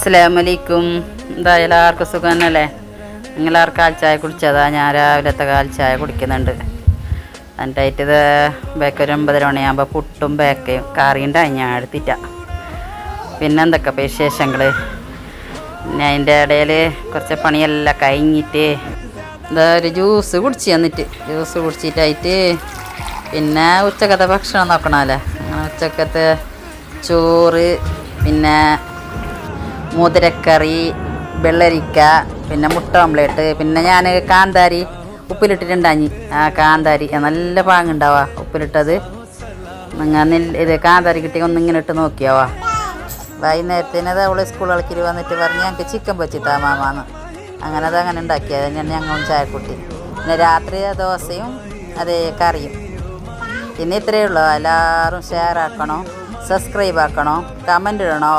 അസ്സലാമലൈക്കും. എന്താ എല്ലാവർക്കും സുഖം തന്നെയല്ലേ? നിങ്ങളാർക്ക് കാൽ ചായ കുടിച്ചതാ? ഞാൻ രാവിലത്തെ കാൽ ചായ കുടിക്കുന്നുണ്ട്. എന്നിട്ടായിട്ട് ഇത് ഒരു 9:30 മണിയാകുമ്പോൾ പുട്ടും ബേക്കയും കറിയുണ്ടായി ഞാൻ എടുത്തിട്ട. പിന്നെ എന്തൊക്കെ വിശേഷങ്ങൾ? പിന്നെ അതിൻ്റെ ഇടയിൽ കുറച്ച് പണിയെല്ലാം കഴിഞ്ഞിട്ട് എന്താ ഒരു ജ്യൂസ് കുടിച്ച് തന്നിട്ട് ജ്യൂസ് കുടിച്ചിട്ടായിട്ട് പിന്നെ ഉച്ചക്കത്തെ ഭക്ഷണം നോക്കണമല്ലേ. ഉച്ചക്കത്തെ ചോറ്, പിന്നെ മുതിരക്കറി, വെള്ളരിക്ക, പിന്നെ മുട്ട ഓംലേറ്റ്, പിന്നെ ഞാൻ കാന്താരി ഉപ്പിലിട്ടിട്ടുണ്ടാഞ്ഞി. ആ കാന്താരി നല്ല പാങ്ങുണ്ടാവാ ഉപ്പിലിട്ടത്. നിങ്ങൾ ഇത് കാന്താരി കിട്ടിയ ഒന്നിങ്ങനെ ഇട്ട് നോക്കിയാവാ. വൈകുന്നേരത്തിന് അത് അവൾ സ്കൂൾ കളിക്കൽ വന്നിട്ട് പറഞ്ഞ് ഞങ്ങൾക്ക് ചിക്കൻ പൊച്ചിത്താ മാമാന്ന്. അങ്ങനെ അതങ്ങനെ ഉണ്ടാക്കിയത് ഞാൻ ഞങ്ങളും ചായക്കുട്ടി. പിന്നെ രാത്രി ദോശയും അതേ കറിയും. പിന്നെ ഇത്രയേ ഉള്ളൂ. എല്ലാവരും ഷെയർ ആക്കണോ, സബ്സ്ക്രൈബ് ആക്കണോ, കമൻ്റ് ഇടണോ.